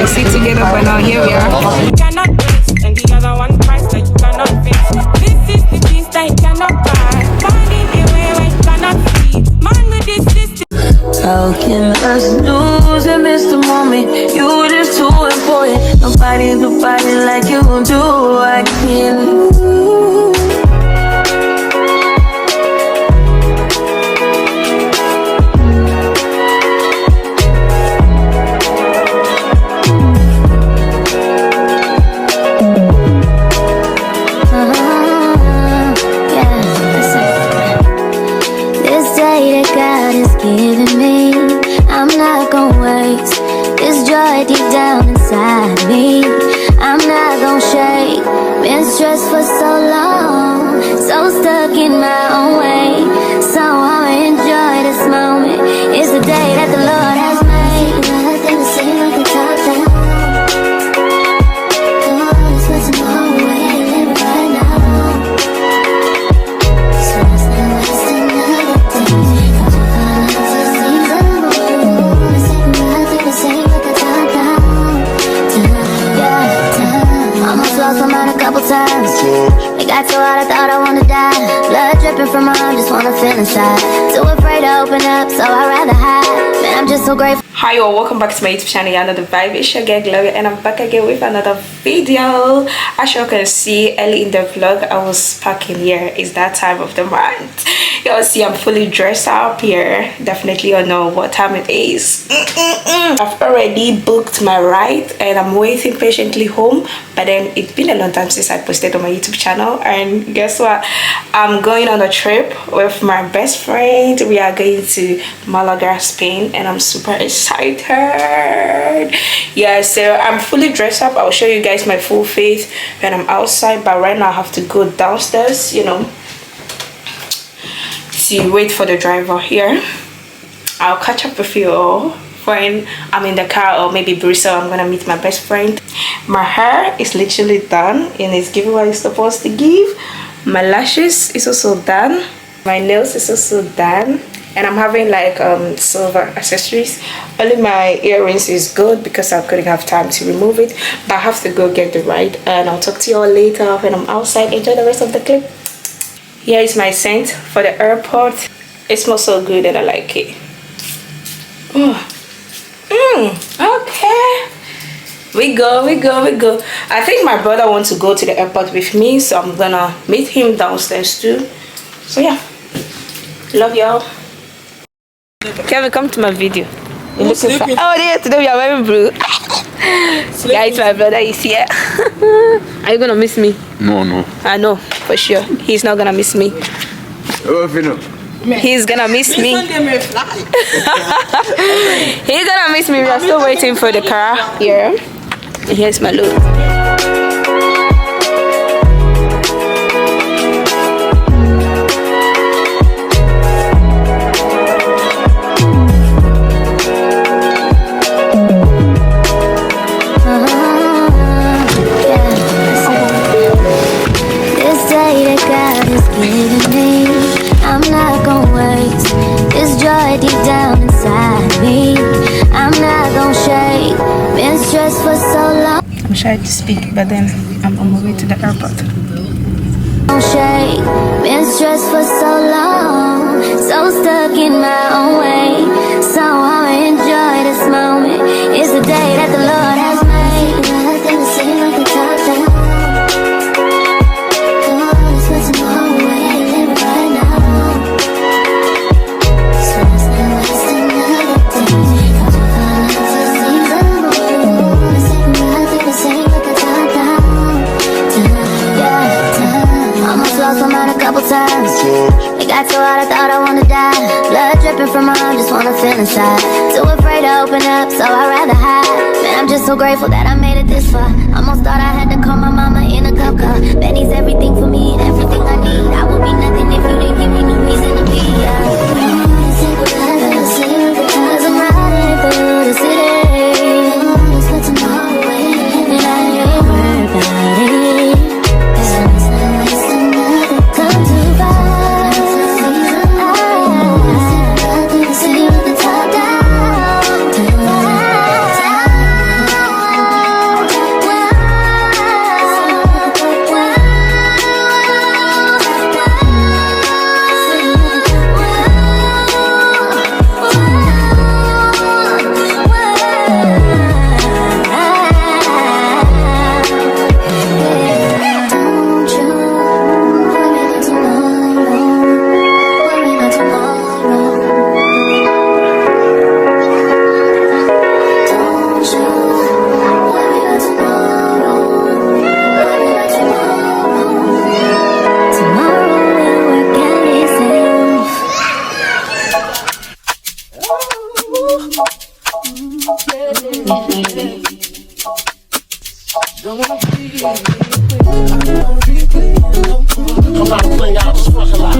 see together, but now here we are. You cannot waste, and the other one price that you cannot fix. This is the piece that you cannot buy. Finding a way where you cannot see. Man with this system. How can us lose and miss the moment? You just too important. Nobody do body like you do. I can't lose. God is giving me, I'm not gonna waste this joy deep down inside me. I'm not gonna shake. Been stressed for so long, so stuck in my own way. So I'ma enjoy this moment. It's the day that the Lord has made. Nothing to say, nothing to talk down. Come on, let's put tomorrow away and live it right now. So let's not waste another day. Times. It got so hot I thought I wanna die. Blood dripping from my arm, just wanna feel inside. Too afraid to open up, so I'd rather hide. Man, I'm just so grateful. Hi all, welcome back to my YouTube channel. You know the vibe, it's your girl Gloria, and I'm back again with another video. As you can see early in the vlog, I was packing here. It's that time of the month. You'll see I'm fully dressed up here. Definitely you know what time it is. I've already booked my ride and I'm waiting patiently home, but then it's been a long time since I posted on my YouTube channel. And guess what, I'm going on a trip with my best friend. We are going to Malaga, Spain, and I'm super excited. Yeah, so I'm fully dressed up. I'll show you guys my full face when I'm outside, but right now I have to go downstairs, you know, to wait for the driver here. I'll catch up with you all when I'm in the car, or maybe Bristol. I'm gonna meet my best friend. My hair is literally done and it's giving what it's supposed to give. My lashes is also done. My nails is also done, and I'm having like silver accessories. Only my earrings is good because I couldn't have time to remove it, but I have to go get the ride, and I'll talk to you all later when I'm outside. Enjoy the rest of the clip. Here is my scent for the airport. It smells so good and I like it. Okay, we go. I think my brother wants to go to the airport with me, so I'm gonna meet him downstairs too. So yeah, love y'all. Kevin, come to my video. You're looking for, oh yeah, today we are wearing blue. Guys, my brother is here. Are you gonna miss me? No. I know for sure. He's not gonna miss me. He's gonna miss me. He's gonna miss me. We are still waiting for the car here. And here's my look. I'm not gonna waste this joy deep down inside me. I'm not gonna shake. Been stressed for so long. I'm shy to speak, but then I'm on my way to the airport. Don't shake. Been stressed for so long, so stuck in my own way. So I'ma enjoy this moment. It's the day that the Lord has made. Nothing to say, nothing to talk down. Come on, let's put tomorrow away and live it right now. So let's not waste another day. Come on, let's just see the moon. Let's take nothing to say, but the talk down. Yeah, almost lost my mind a couple times. It got so hot I thought I wanna die. Blood dripping from my arm, just wanna feel inside. Too afraid to open up, so I'd rather hide. Man, I'm just so grateful that I made it this far. Almost thought I had to call my mama in a cup car. Betty's everything for me and everything I need. I would be nothing if you didn't give me no reason to be. Cause I'm riding through the city. Let's put tomorrow away, and I ain't worried about it. So let's not waste another time to fight. See the top down. I'm not playing out, just fuck a lot.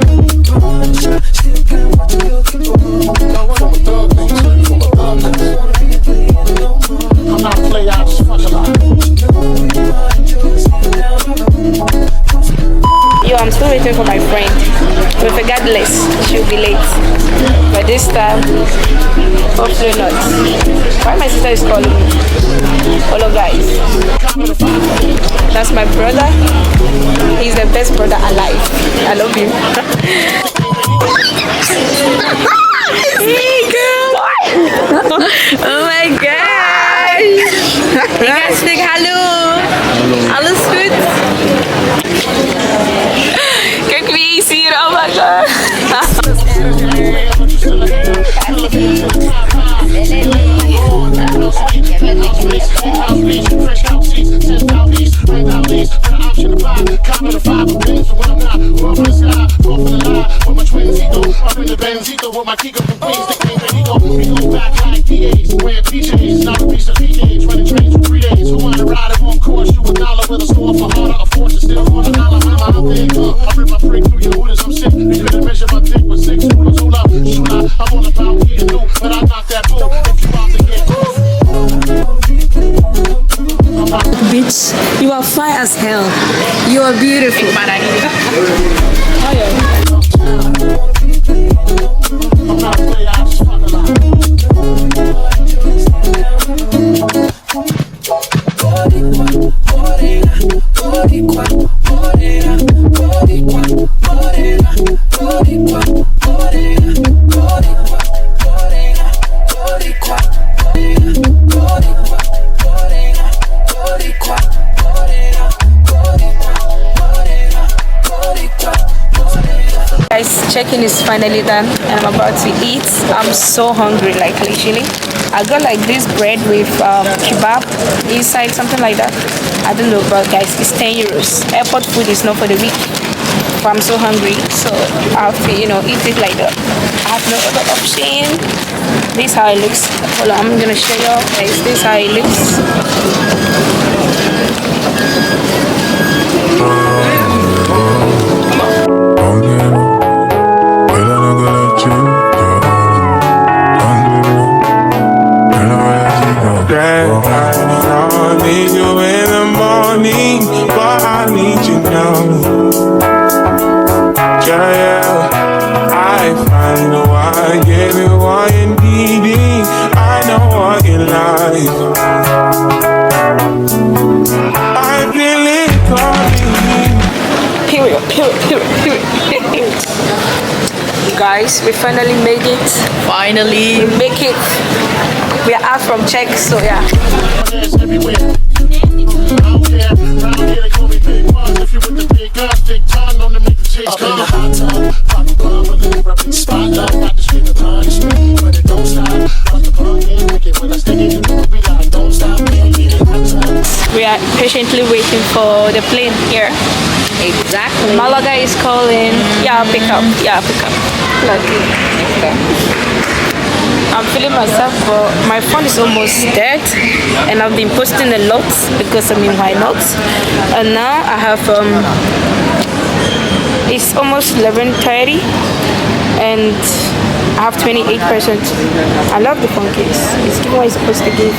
I'm not playing out, just fuck a lot. Yo, I'm still waiting for my friend. But regardless, she'll be late. But this time, hopefully not. Why my sister is calling me? Hello guys. That's my brother. He's the best brother alive. I love him. Hey girl! Oh my gosh! You guys say hello! Alles goed? Kijk wie is hier, oh my god! Bitch, you are fine as hell. You are beautiful. Check-in is finally done and I'm about to eat. I'm so hungry, like literally. I got like this bread with kebab inside, something like that. I don't know, but guys, it's 10 euros. Airport food is not for the weak. But I'm so hungry, so I have to, you know, eat it like that. I have no other option. This is how it looks. Hold on, I'm gonna show y'all guys. This is how it looks. I need you in the morning, but I need you now. Yeah, I find why I gave you what you needing. I know what you like. I feel it coming. Period. Guys, we finally made it. Finally, we make it. We are out from check, so yeah. We are patiently waiting for the plane here. Exactly. Malaga is calling. Yeah, pick up. I'm feeling myself, but my phone is almost dead and I've been posting a lot because I mean, why not? And now I have it's almost 11:30 and I have 28%. I love the phone case. It's giving what it's supposed to give.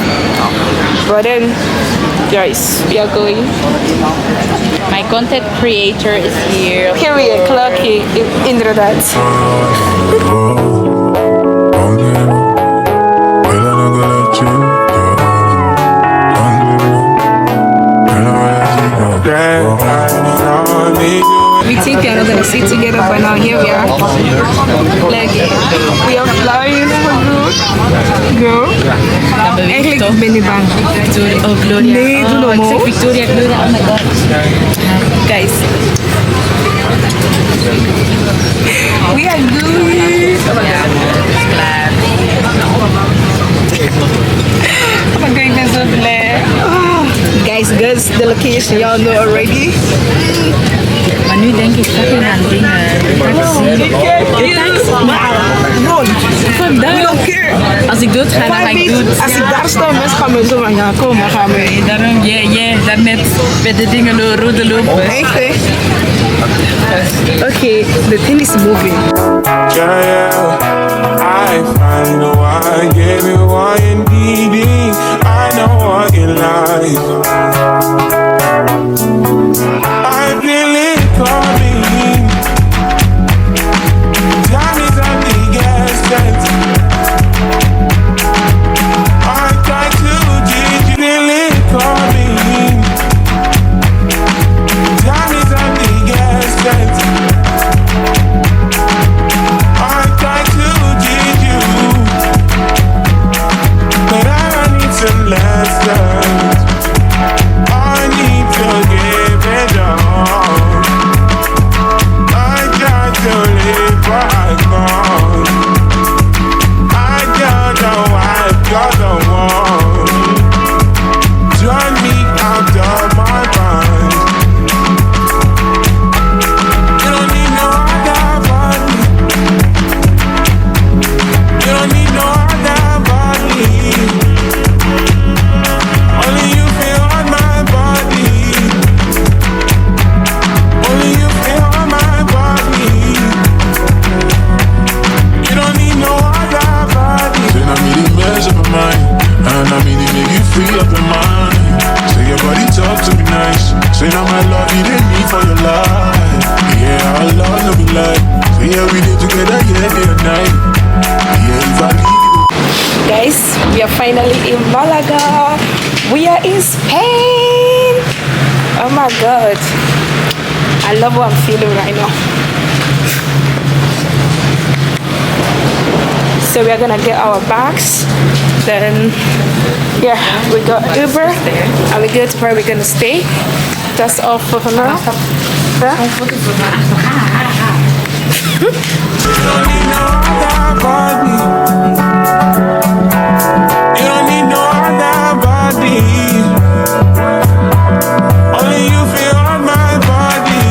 But then guys, we are going. My content creator is here. Period. Gloria.K. Introdat. We think we are not gonna sit together, but now here we are. Like we are flying for good. Girl. Eigenlijk ben ik bang. Oh, Gloria. Nee, doe nog maar. Victoria, Gloria, oh my god. Guys. We are good. Oh my god. Oh my god, ik ben zo blij. Guys, the location, y'all know already. Maar nu denk ik fucking aan dingen. We don't care. Als ik dood ga, dan ga ik dood. Als ik daar sta, mensen gaan me zo van ja, kom maar, gaan we. Daarom, daarnet bij de dingen rode lopen. Echt, hè? Okay, the thing is moving. Yeah, I finally know why I gave you what you needed. I know what you like. I feel it coming. Time is on the gas tank. I try to teach you, feel it coming. Time is on the gas tank. I try to teach you, but I need some lessons. I need to give it all. I got to live right now. I got the wife, got the one. Turn me out of my mind. You don't need no other body. You don't need no other body. Only you feel on my body. Only you feel on my body. You don't need no other body. Then I need the mess of my mind, and I need to make you free up your mind. Say your body talk to me nice. Say now my love you didn't need for your life. Yeah, our love no be like. Say yeah we did together, yeah day and night. Yeah, if I leave you. Guys, we are finally in Malaga. We are in Spain. Oh my god, I love what I'm feeling right now. So we are gonna get our bags, then yeah, we got Uber and we go to where we're gonna stay. That's all for now. Yeah? You don't need no other body. You don't need no other body. Only you feel on my body.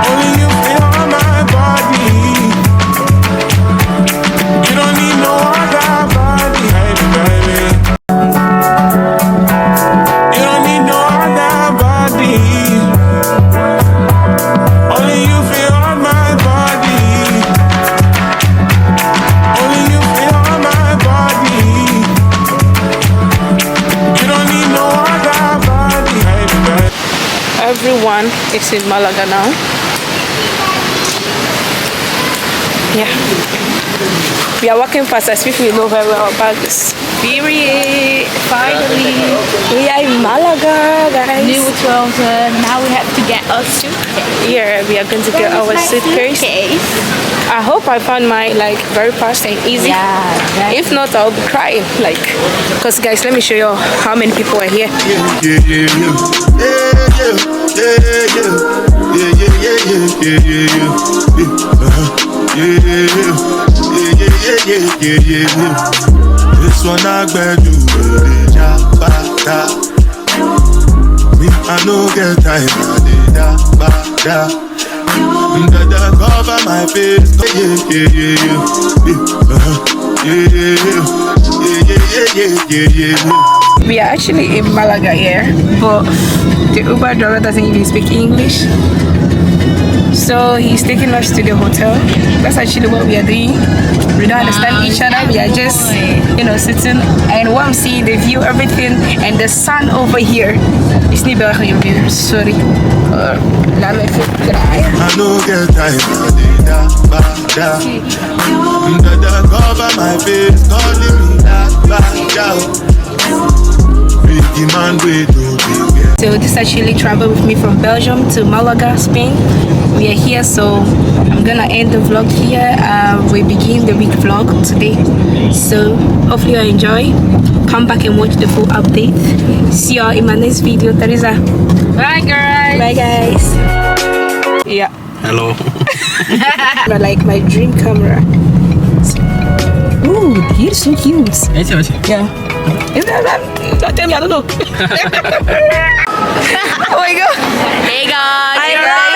Only you feel on my body. You don't need no other body, baby. You don't need no other body. Only you feel on my body. Only you feel on my body. You don't need no other body, baby. Everyone is in Malaga now. Yeah. We are walking fast as if we know where our bag is. Period. Finally. We are in Malaga, guys. New 12. Now we have to get a suitcase. Yeah, we are going to get our suitcase. I hope I found mine like very fast and easy. Yeah. If not, I'll be crying. Like, because guys, let me show you how many people are here. This one I bet you me, I no get time. That cover my face. We are actually in Malaga here, but the Uber driver doesn't even speak English. So he's taking us to the hotel. That's actually what we are doing. We don't understand each other. We are just, you know, sitting. And what I'm seeing, the view, everything, and the sun over here. It's not Belgium here. Sorry. Let me cry. I no get time. That cover my face, calling me that. So this actually traveled with me from Belgium to Malaga, Spain. We are here, so I'm gonna end the vlog here. We begin the week vlog today, so hopefully you enjoy. Come back and watch the full update. See y'all in my next video. Teresa, Bye, guys. bye guys. Yeah, Hello. like my dream camera. Ooh, he's so cute. Yeah. Don't tell me, I don't know. Oh my god. Hey, guys. Hi guys.